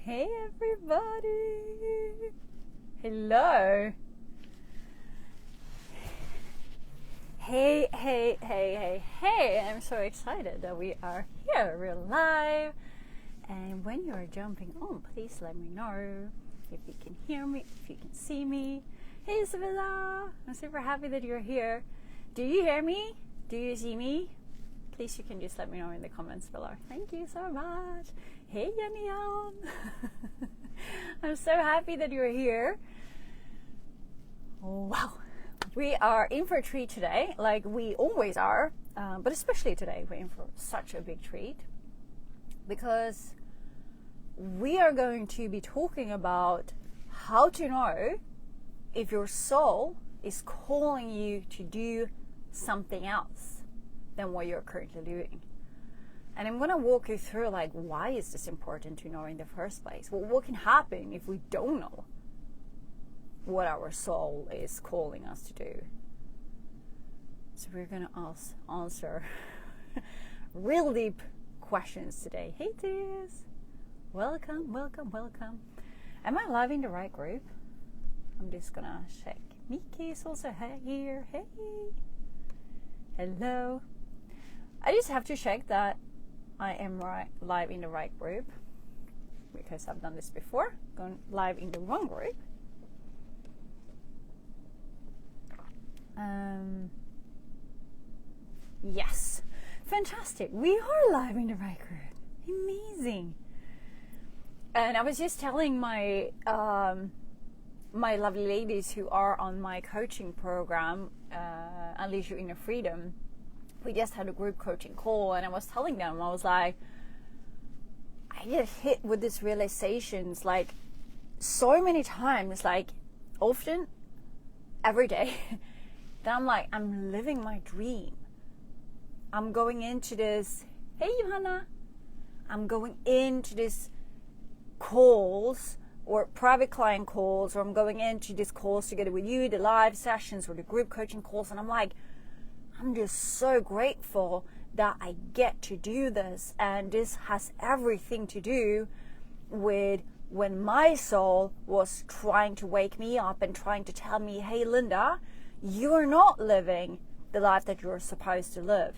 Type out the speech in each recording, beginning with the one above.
Hey everybody! Hello! Hey! I'm so excited that we are here, we're live. And when you are jumping on, please let me know if you can hear me, if you can see me. Hey Isabella! I'm super happy that you're here. Do you hear me? Do you see me? Please, you can just let me know in the comments below. Thank you so much. Hey Yanian! I'm so happy that you're here. Wow. We are in for a treat today, like we always are, but especially today we're in for such a big treat because we are going to be talking about how to know if your soul is calling you to do something else than what you're currently doing. And I'm going to walk you through like why is this important to know in the first place? Well, what can happen if we don't know what our soul is calling us to do? So we're going to answer real deep questions today. Hey Tiz! Welcome. Am I live in the right group? I'm just going to check. Miki is also here. Hey! Hello. I just have to check that I am live in the right group because I've done this before, gone live in the wrong group. Yes, fantastic. We are live in the right group. Amazing. And I was just telling my my lovely ladies who are on my coaching program, Unleash Your Inner Freedom. We just had a group coaching call, and I was telling them, I was like, I get hit with these realizations like so many times, like often, every day, that I'm like, I'm living my dream. I'm going into this, hey Johanna, I'm going into this calls or private client calls, or I'm going into these calls together with you, the live sessions or the group coaching calls, and I'm like, I'm just so grateful that I get to do this. And this has everything to do with when my soul was trying to wake me up and trying to tell me, hey Linda, you're not living the life that you're supposed to live.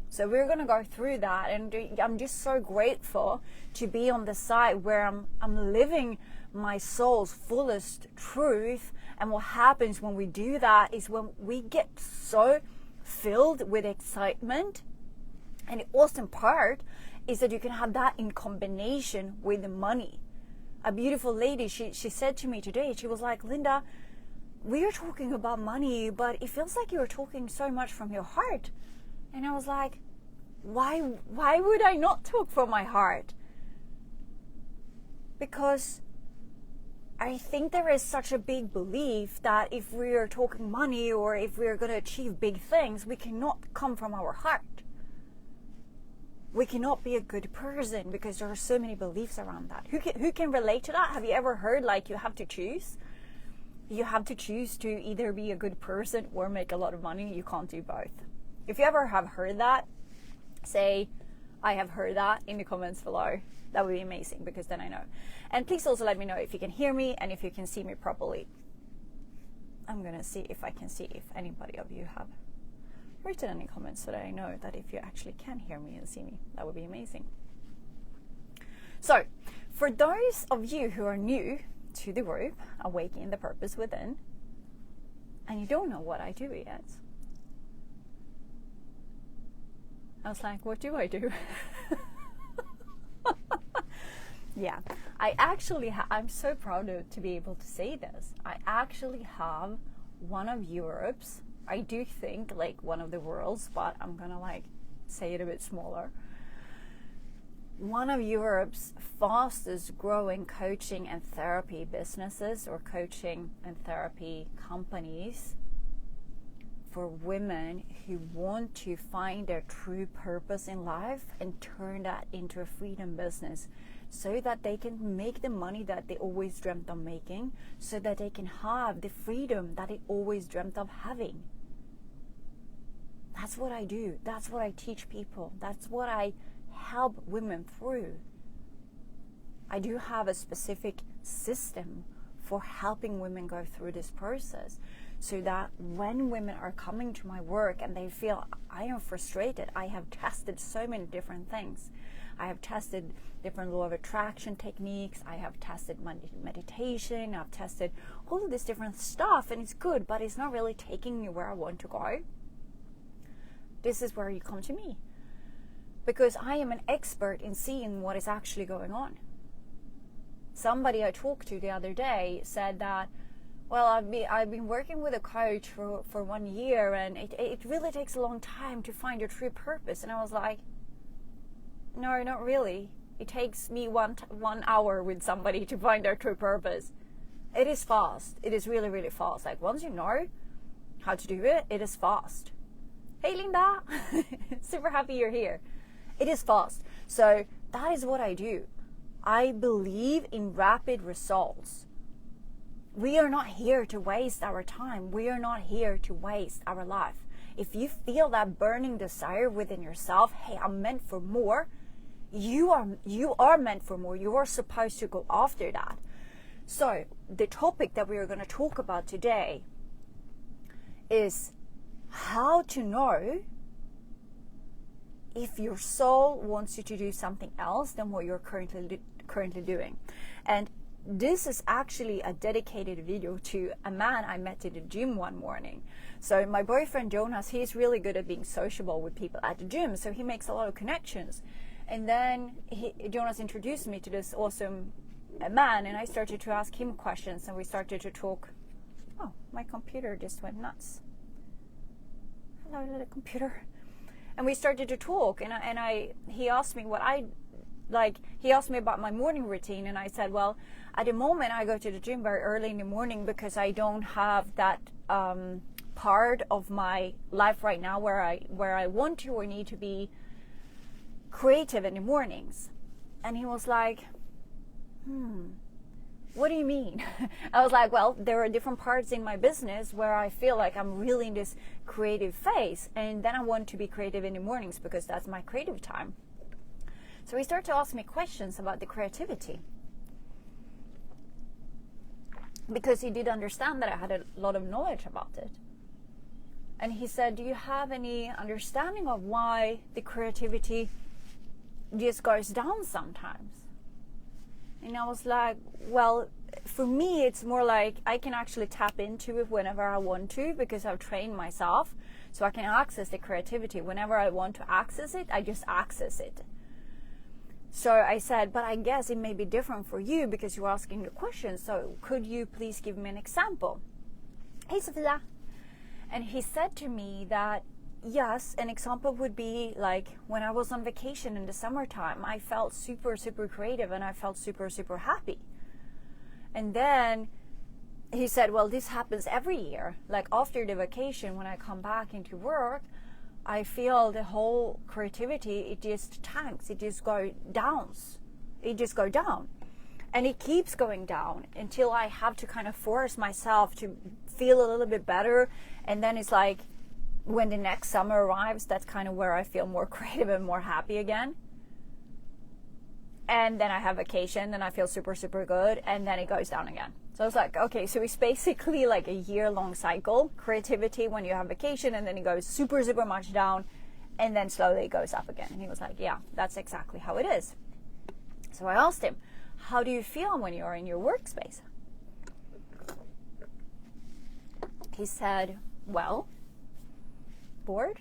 So we're going to go through that, and I'm just so grateful to be on the side where I'm living my soul's fullest truth. And what happens when we do that is when we get so filled with excitement, and the awesome part is that you can have that in combination with the money. A beautiful lady, she said to me today, she was like, Linda, we are talking about money, but it feels like you're talking so much from your heart. And I was like, why would I not talk from my heart? Because I think there is such a big belief that if we are talking money or if we are going to achieve big things, we cannot come from our heart. We cannot be a good person because there are so many beliefs around that. Who can relate to that? Have you ever heard like you have to choose? You have to choose to either be a good person or make a lot of money. You can't do both. If you ever have heard that, say, I have heard that in the comments below. That would be amazing because then I know. And please also let me know if you can hear me and if you can see me properly. I'm going to see if I can see if anybody of you have written any comments so that I know that if you actually can hear me and see me. That would be amazing. So, for those of you who are new to the group, Awakening the Purpose Within, and you don't know what I do yet, I was like, what do I do? Yeah, I actually I'm so proud to be able to say this. I actually have one of Europe's, I do think like one of the world's, but I'm gonna like say it a bit smaller. One of Europe's fastest growing coaching and therapy businesses or coaching and therapy companies for women who want to find their true purpose in life and turn that into a freedom business so that they can make the money that they always dreamt of making, so that they can have the freedom that they always dreamt of having. That's what I do. That's what I teach people. That's what I help women through. I do have a specific system for helping women go through this process, so that when women are coming to my work and they feel I am frustrated, I have tested so many different things. I have tested different law of attraction techniques, I have tested meditation, I've tested all of this different stuff, and it's good, but it's not really taking me where I want to go. This is where you come to me, because I am an expert in seeing what is actually going on. Somebody I talked to the other day said that, well, I've been working with a coach for 1 year, and it really takes a long time to find your true purpose. And I was like, no, not really. It takes me one hour with somebody to find their true purpose. It is fast. It is really, really fast. Like, once you know how to do it, it is fast. Hey, Linda. Super happy you're here. It is fast. So that is what I do. I believe in rapid results. We are not here to waste our time. We are not here to waste our life. If you feel that burning desire within yourself, hey, I'm meant for more, you are meant for more. You are supposed to go after that. So the topic that we are going to talk about today is how to know if your soul wants you to do something else than what you're currently doing. And this is actually a dedicated video to a man I met in the gym one morning. So my boyfriend Jonas, he's really good at being sociable with people at the gym, so he makes a lot of connections. And then Jonas introduced me to this awesome man, and I started to ask him questions, and we started to talk. Oh, my computer just went nuts. Hello, little computer. And we started to talk, and he asked me what I like. He asked me about my morning routine, and I said, well, at the moment I go to the gym very early in the morning because I don't have that part of my life right now where I want to or need to be creative in the mornings. And he was like, what do you mean? I was like, well, there are different parts in my business where I feel like I'm really in this creative phase, and then I want to be creative in the mornings because that's my creative time. So he started to ask me questions about the creativity, because he did understand that I had a lot of knowledge about it. And he said, do you have any understanding of why the creativity just goes down sometimes? And I was like, well, for me, it's more like I can actually tap into it whenever I want to, because I've trained myself. So I can access the creativity. Whenever I want to access it, I just access it. So I said, but I guess it may be different for you because you're asking the question. So could you please give me an example? Hey, Sofia. And he said to me that, yes, an example would be like when I was on vacation in the summertime, I felt super, super creative and I felt super, super happy. And then he said, well, this happens every year. Like after the vacation, when I come back into work, I feel the whole creativity, it just tanks, it just goes down. It just goes down. And it keeps going down until I have to kind of force myself to feel a little bit better. And then it's like, when the next summer arrives, that's kind of where I feel more creative and more happy again. And then I have vacation and I feel super, super good. And then it goes down again. So it's like, okay, so it's basically like a year-long cycle. Creativity when you have vacation, and then it goes super, super much down. And then slowly it goes up again. And he was like, yeah, that's exactly how it is. So I asked him, how do you feel when you're in your workspace? He said, well, bored,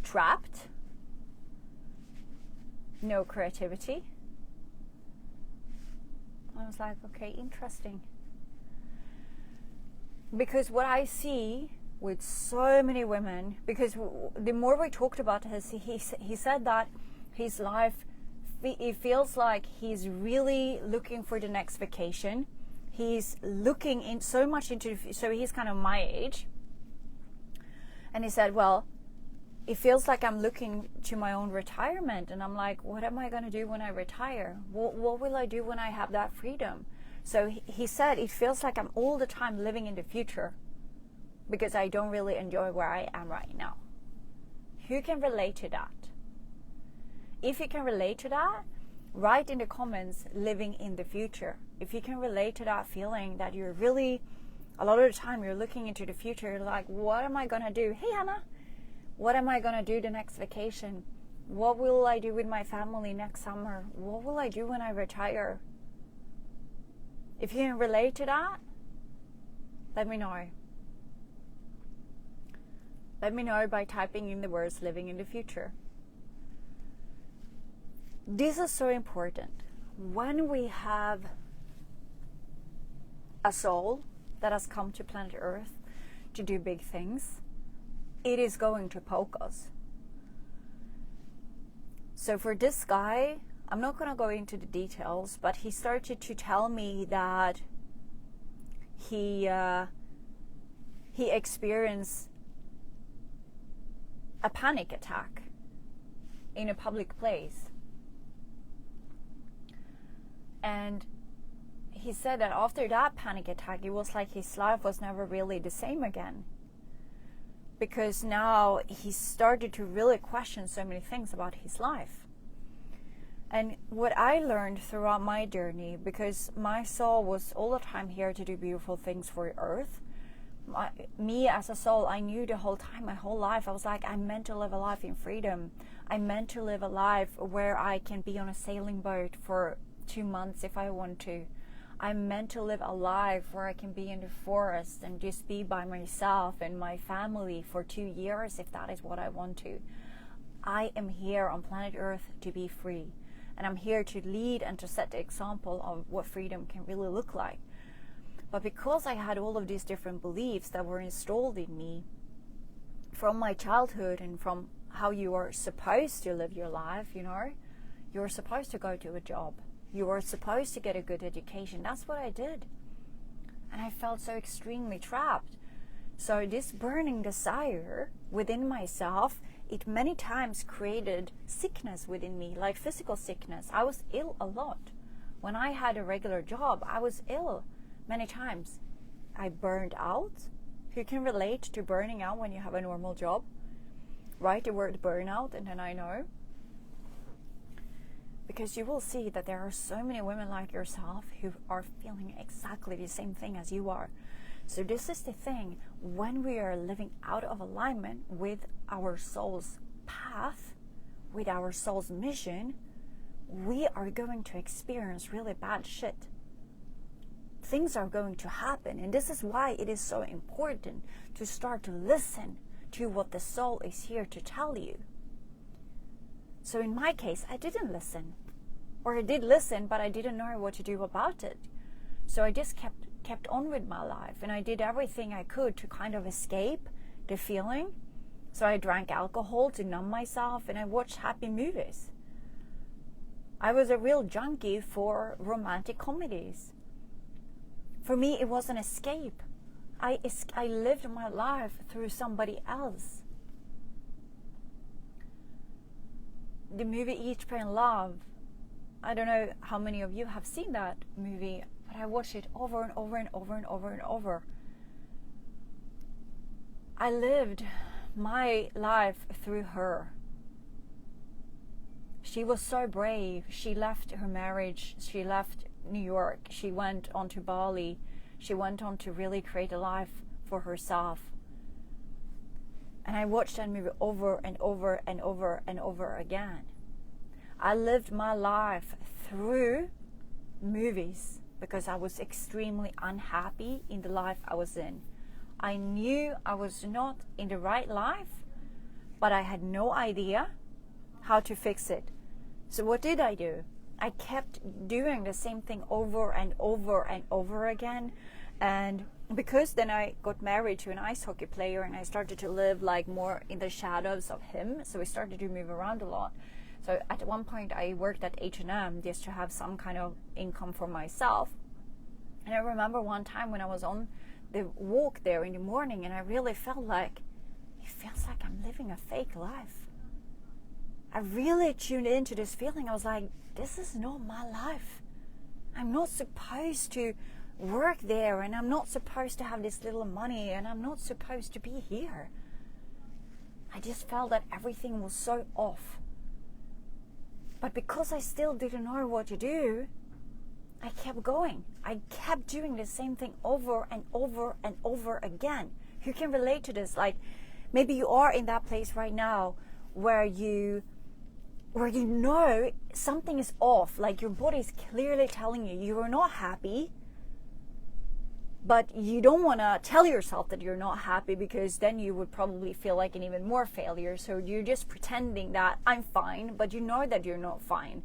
trapped, no creativity. I was like, okay, interesting. Because what I see with so many women, because the more we talked about this, he said that his life, it feels like he's really looking for the next vacation. He's looking in so much into, so he's kind of my age. And he said, well, it feels like I'm looking to my own retirement. And I'm like, what am I going to do when I retire? What will I do when I have that freedom? So he said, it feels like I'm all the time living in the future because I don't really enjoy where I am right now. Who can relate to that? If you can relate to that, Write in the comments, living in the future. If you can relate to that feeling that you're really, a lot of the time you're looking into the future, you're like, what am I going to do? Hey, Hannah, what am I going to do the next vacation? What will I do with my family next summer? What will I do when I retire? If you can relate to that, let me know. Let me know by typing in the words living in the future. This is so important. When we have a soul that has come to planet Earth to do big things, it is going to poke us. So for this guy, I'm not going to go into the details, but he started to tell me that he experienced a panic attack in a public place. And he said that after that panic attack, it was like his life was never really the same again. Because now he started to really question so many things about his life. And what I learned throughout my journey, because my soul was all the time here to do beautiful things for Earth, me as a soul, I knew the whole time, my whole life, I was like, I'm meant to live a life in freedom. I'm meant to live a life where I can be on a sailing boat for 2 months if I want to. I'm meant to live a life where I can be in the forest and just be by myself and my family for 2 years if that is what I want to. I am here on planet Earth to be free. And I'm here to lead and to set the example of what freedom can really look like. But because I had all of these different beliefs that were installed in me from my childhood and from how you are supposed to live your life, you know, you're supposed to go to a job. You are supposed to get a good education. That's what I did. And I felt so extremely trapped. So this burning desire within myself, it many times created sickness within me, like physical sickness. I was ill a lot. When I had a regular job, I was ill many times. I burned out. Who can relate to burning out when you have a normal job? Write the word burnout and then I know. Because you will see that there are so many women like yourself who are feeling exactly the same thing as you are. So this is the thing, when we are living out of alignment with our soul's path, with our soul's mission, we are going to experience really bad shit. Things are going to happen, and this is why it is so important to start to listen to what the soul is here to tell you. So in my case, I didn't listen. Or I did listen, but I didn't know what to do about it. So I just kept on with my life, and I did everything I could to kind of escape the feeling. So I drank alcohol to numb myself, and I watched happy movies. I was a real junkie for romantic comedies. For me, it was an escape. I lived my life through somebody else. The movie Eat, Pray, and Love, I don't know how many of you have seen that movie, but I watched it over and over and over and over and over. I lived my life through her. She was so brave. She left her marriage. She left New York. She went on to Bali. She went on to really create a life for herself. And I watched that movie over and over and over and over again. I lived my life through movies because I was extremely unhappy in the life I was in. I knew I was not in the right life, but I had no idea how to fix it. So what did I do? I kept doing the same thing over and over and over again. And because then I got married to an ice hockey player and I started to live like more in the shadows of him. So we started to move around a lot. So at one point I worked at H&M just to have some kind of income for myself. And I remember one time when I was on the walk there in the morning and I really felt like, it feels like I'm living a fake life. I really tuned into this feeling. I was like, this is not my life. I'm not supposed to work there, and I'm not supposed to have this little money, and I'm not supposed to be here. I just felt that everything was so off. But because I still didn't know what to do, I kept going. I kept doing the same thing over and over and over again. Who can relate to this? Like, maybe you are in that place right now where you know something is off. Like, your body is clearly telling you are not happy, but you don't want to tell yourself that you're not happy, because then you would probably feel like an even more failure. So you're just pretending that I'm fine, but you know that you're not fine.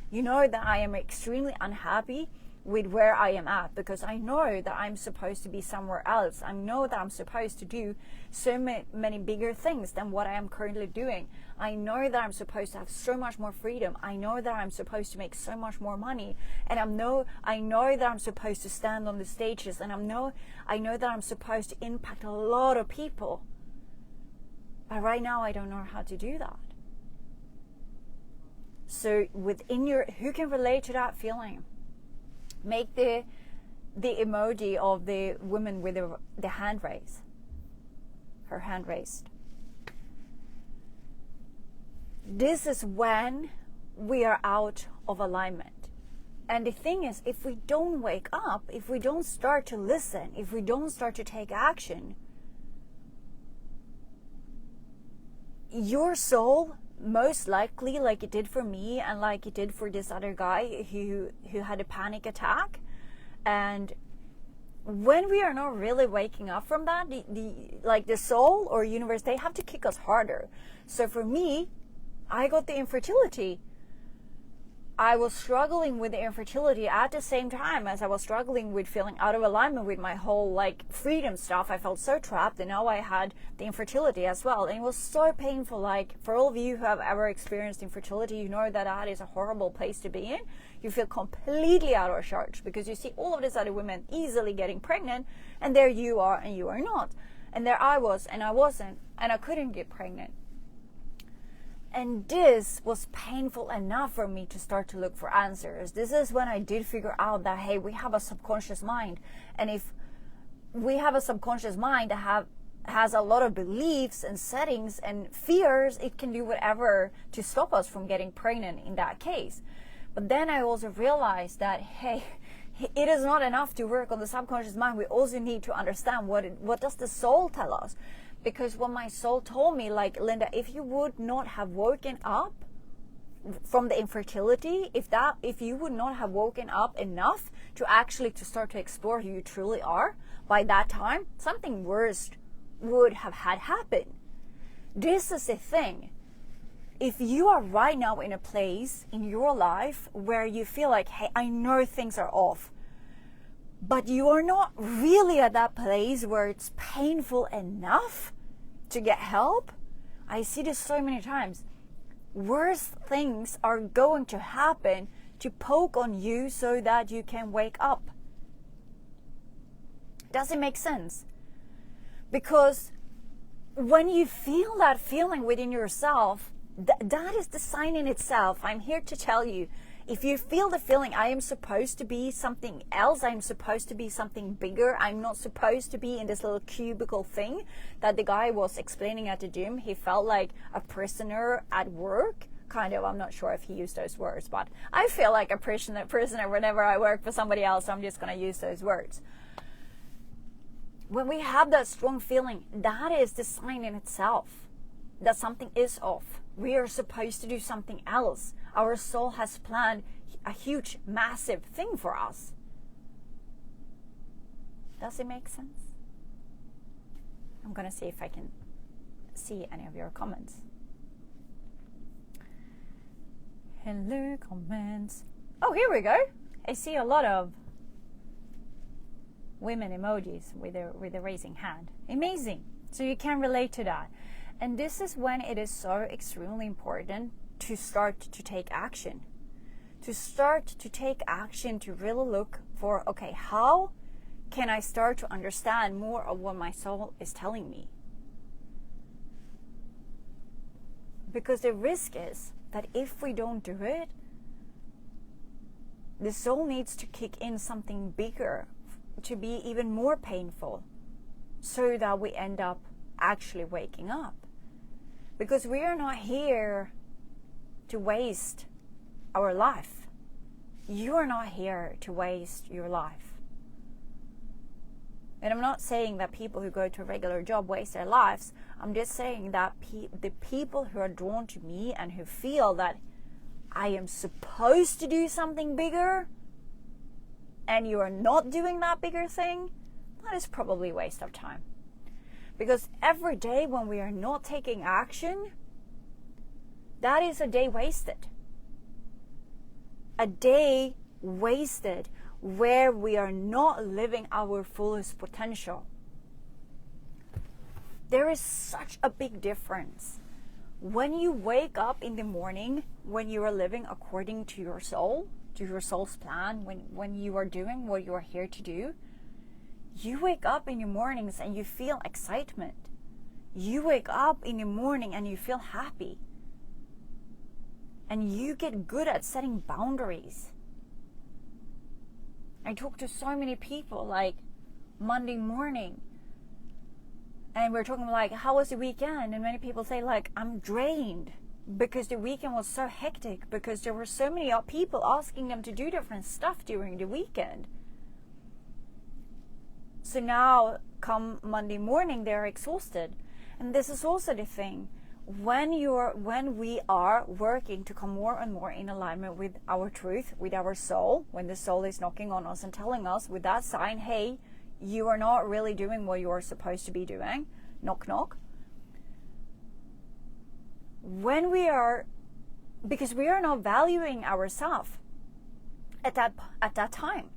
You know that I am extremely unhappy with where I am at, because I know that I'm supposed to be somewhere else. I know that I'm supposed to do so many bigger things than what I am currently doing. I know that I'm supposed to have so much more freedom. I know that I'm supposed to make so much more money. And I know that I'm supposed to stand on the stages, and I know that I'm supposed to impact a lot of people. But right now I don't know how to do that. So within who can relate to that feeling? Make the emoji of the woman with the hand raise. Her hand raised. This is when we are out of alignment. And the thing is, if we don't wake up, if we don't start to listen, if we don't start to take action, your soul, most likely, like it did for me and like it did for this other guy who had a panic attack, and when we are not really waking up from that, the soul or universe, they have to kick us harder. So for me, I got the infertility. I was struggling with the infertility at the same time as I was struggling with feeling out of alignment with my whole like freedom stuff. I felt so trapped, and now I had the infertility as well, and it was so painful. Like, for all of you who have ever experienced infertility, you know that that is a horrible place to be in. You feel completely out of charge because you see all of these other women easily getting pregnant, and there you are and you are not, and there I was and I wasn't, and I couldn't get pregnant. And this was painful enough for me to start to look for answers. This is when I did figure out that, hey, we have a subconscious mind. And if we have a subconscious mind that has a lot of beliefs and settings and fears, it can do whatever to stop us from getting pregnant in that case. But then I also realized that, hey, it is not enough to work on the subconscious mind. We also need to understand what does the soul tell us. Because what my soul told me, like, Linda, if you would not have woken up from the infertility, if you would not have woken up enough to actually to start to explore who you truly are, by that time, something worse would have had happened. This is the thing. If you are right now in a place in your life where you feel like, hey, I know things are off, but you are not really at that place where it's painful enough to get help, I see this so many times. Worse things are going to happen to poke on you so that you can wake up. Does it make sense? Because when you feel that feeling within yourself, that is the sign in itself. I'm here to tell you, if you feel the feeling, I am supposed to be something else, I'm supposed to be something bigger, I'm not supposed to be in this little cubicle thing that the guy was explaining at the gym. He felt like a prisoner at work. Kind of, I'm not sure if he used those words, but I feel like a prisoner whenever I work for somebody else, so I'm just going to use those words. When we have that strong feeling, that is the sign in itself that something is off. We are supposed to do something else. Our soul has planned a huge, massive thing for us. Does it make sense? I'm going to see if I can see any of your comments. Hello, comments. Oh, here we go. I see a lot of women emojis with a raising hand. Amazing. So you can relate to that. And this is when it is so extremely important to start to take action. To start to take action, to really look for, okay, how can I start to understand more of what my soul is telling me? Because the risk is that if we don't do it, the soul needs to kick in something bigger to be even more painful so that we end up actually waking up. Because we are not here to waste our life. You are not here to waste your life. And I'm not saying that people who go to a regular job waste their lives. I'm just saying that the people who are drawn to me and who feel that I am supposed to do something bigger, and you are not doing that bigger thing, that is probably a waste of time. Because every day when we are not taking action, that is a day wasted. A day wasted where we are not living our fullest potential. There is such a big difference. When you wake up in the morning, when you are living according to your soul, to your soul's plan, when you are doing what you are here to do, you wake up in the mornings and you feel excitement. You wake up in the morning and you feel happy. And you get good at setting boundaries. I talk to so many people like Monday morning, and we're talking like, how was the weekend? And many people say like, I'm drained because the weekend was so hectic, because there were so many people asking them to do different stuff during the weekend. So now come Monday morning, they're exhausted. And this is also the thing. When we are working to come more and more in alignment with our truth, with our soul, when the soul is knocking on us and telling us with that sign, hey, you are not really doing what you are supposed to be doing, knock knock. When we are, because we are not valuing ourselves at that time,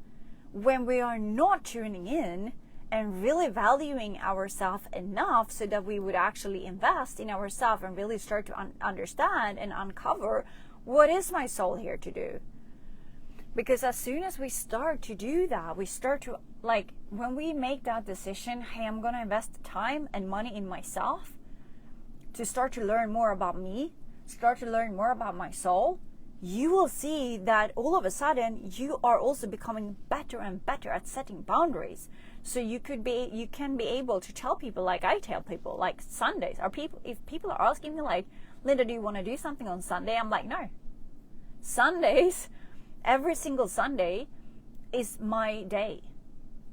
when we are not tuning in and really valuing ourselves enough so that we would actually invest in ourselves and really start to understand and uncover, what is my soul here to do? Because as soon as we start to do that, we start to, like, when we make that decision, hey, I'm going to invest time and money in myself to start to learn more about me, start to learn more about my soul, you will see that all of a sudden you are also becoming better and better at setting boundaries. So you can be able to tell people, like I tell people, like Sundays, if people are asking me like, Linda, do you want to do something on Sunday? I'm like, no. Sundays, every single Sunday is my day.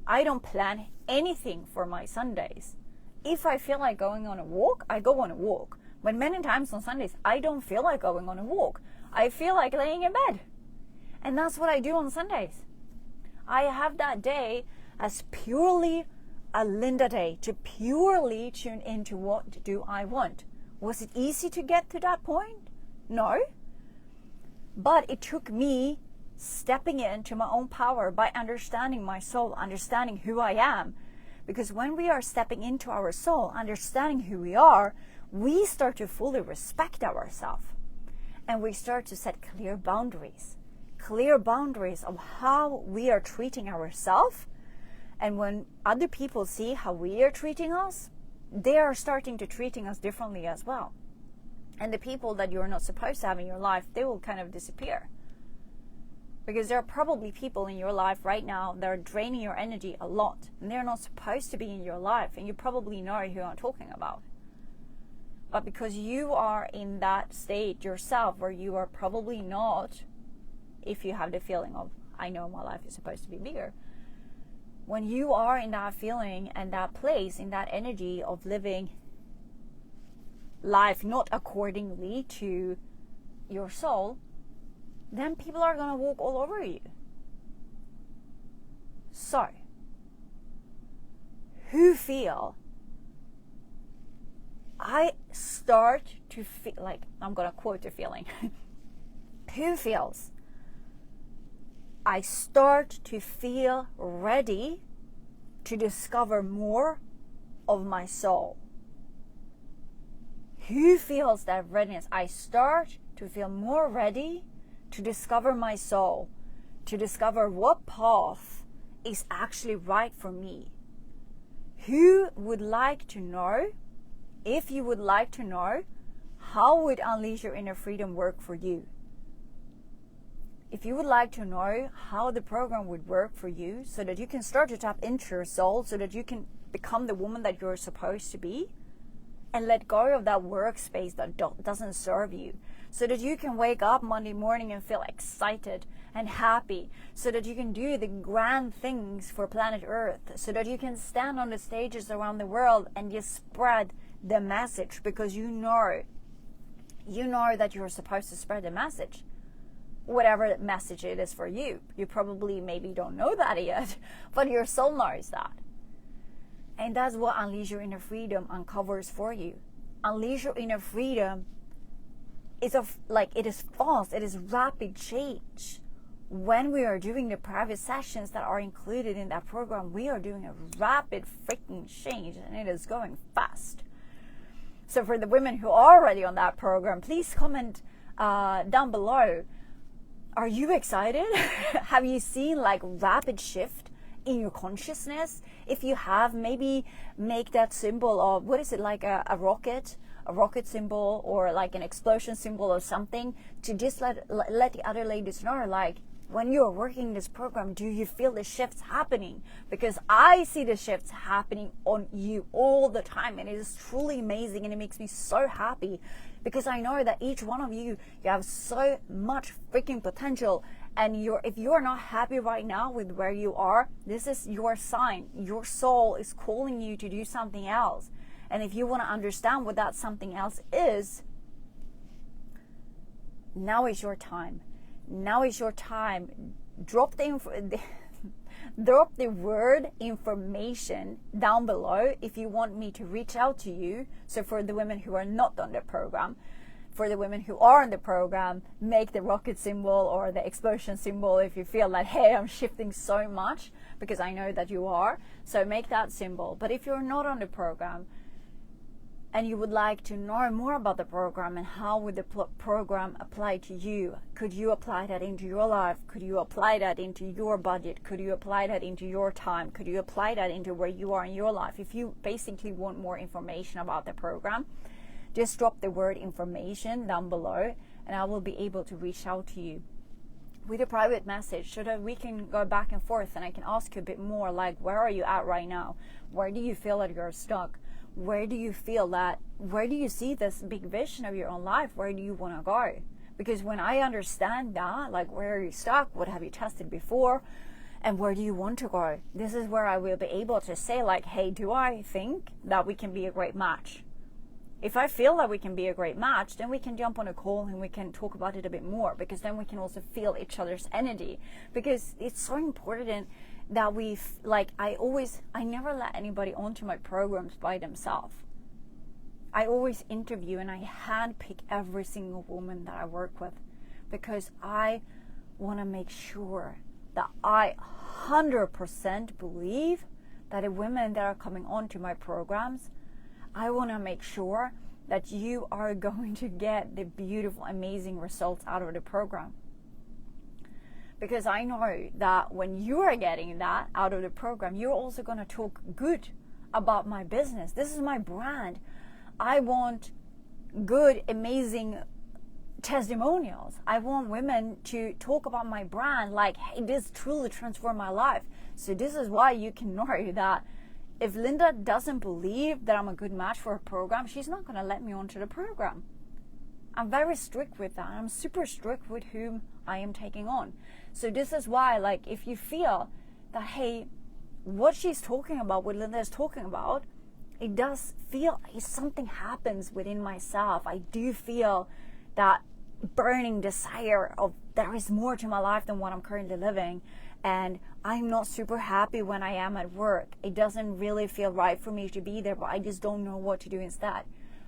I don't plan anything for my Sundays. If I feel like going on a walk, I go on a walk. But many times on Sundays, I don't feel like going on a walk. I feel like laying in bed. And that's what I do on Sundays. I have that day as purely a Linda day, to purely tune into what do I want. Was it easy to get to that point? No. But it took me stepping into my own power by understanding my soul, understanding who I am. Because when we are stepping into our soul, understanding who we are, we start to fully respect ourselves. And we start to set clear boundaries of how we are treating ourselves. And when other people see how we are treating us, they are starting to treating us differently as well. And the people that you're not supposed to have in your life, they will kind of disappear. Because there are probably people in your life right now that are draining your energy a lot. And they're not supposed to be in your life. And you probably know who I'm talking about. But because you are in that state yourself where you are probably not, if you have the feeling of, I know my life is supposed to be bigger. When you are in that feeling and that place, in that energy of living life not accordingly to your soul, then people are going to walk all over you. So, who feel? I start to feel, like, I'm going to quote the feeling. Who feels? I start to feel ready to discover more of my soul. Who feels that readiness? I start to feel more ready to discover my soul, to discover what path is actually right for me. Who would like to know, if you would like to know, how would Unleash Your Inner Freedom work for you? If you would like to know how the program would work for you so that you can start to tap into your soul, so that you can become the woman that you're supposed to be and let go of that workspace that doesn't serve you, so that you can wake up Monday morning and feel excited and happy, so that you can do the grand things for planet Earth, so that you can stand on the stages around the world and just spread the message, because you know that you're supposed to spread the message, whatever message it is for you. You probably maybe don't know that yet, but your soul knows that. And that's what Unleash Your Inner Freedom uncovers for you. Unleash Your Inner Freedom is it is fast, it is rapid change. When we are doing the private sessions that are included in that program, we are doing a rapid freaking change, and it is going fast. So for the women who are already on that program, please comment down below. Are you excited? Have you seen like rapid shift in your consciousness? If you have, maybe make that symbol of, what is it, like a rocket symbol, or like an explosion symbol or something, to just let the other ladies know, like, when you're working this program, do you feel the shifts happening? Because I see the shifts happening on you all the time, and it is truly amazing, and it makes me so happy, because I know that each one of you have so much freaking potential, and if you're not happy right now with where you are, this is your sign. Your soul is calling you to do something else. And if you want to understand what that something else is, now is your time. Now is your time. Drop the word information down below if you want me to reach out to you. So for the women who are not on the program, for the women who are on the program, make the rocket symbol or the explosion symbol if you feel that, hey, I'm shifting so much, because I know that you are. So make that symbol. But if you're not on the program, and you would like to know more about the program and how would the program apply to you, could you apply that into your life? Could you apply that into your budget? Could you apply that into your time? Could you apply that into where you are in your life? If you basically want more information about the program, just drop the word information down below, and I will be able to reach out to you with a private message, so that we can go back and forth, and I can ask you a bit more, like, where are you at right now? Where do you feel that you're stuck? Where do you feel that, where do you see this big vision of your own life? Where do you want to go? Because when I understand that, like, where are you stuck? What have you tested before? And where do you want to go? This is where I will be able to say, like, hey, do I think that we can be a great match? If I feel that we can be a great match, then we can jump on a call and we can talk about it a bit more, because then we can also feel each other's energy. Because it's so important that I never let anybody onto my programs by themselves. I always interview and I handpick every single woman that I work with, because I want to make sure that I 100% believe that the women that are coming onto my programs, I want to make sure that you are going to get the beautiful, amazing results out of the program. Because I know that when you are getting that out of the program, you're also going to talk good about my business. This is my brand. I want good, amazing testimonials. I want women to talk about my brand like, hey, this truly transformed my life. So this is why you can know that if Linda doesn't believe that I'm a good match for her program, she's not going to let me onto the program. I'm very strict with that. I'm super strict with whom I am taking on. So this is why, like, if you feel that, hey, what she's talking about, what Linda is talking about, it does feel like something happens within myself. I do feel that burning desire of there is more to my life than what I'm currently living. And I'm not super happy when I am at work. It doesn't really feel right for me to be there, but I just don't know what to do instead.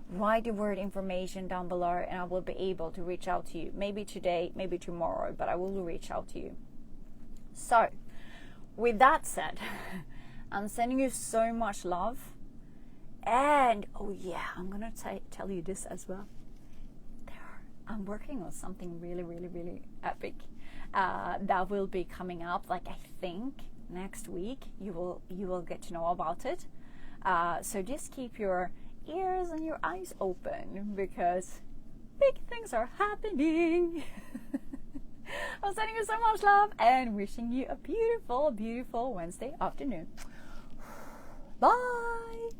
Write the word information down below and I will be able to reach out to you. Maybe today, maybe tomorrow, but I will reach out to you. So, with that said, I'm sending you so much love. And, oh yeah, I'm going to tell you this as well. I'm working on something really, really, really epic that will be coming up, like, I think next week. You will get to know about it. So just keep your ears and your eyes open, because big things are happening. I'm sending you so much love and wishing you a beautiful, beautiful Wednesday afternoon. Bye.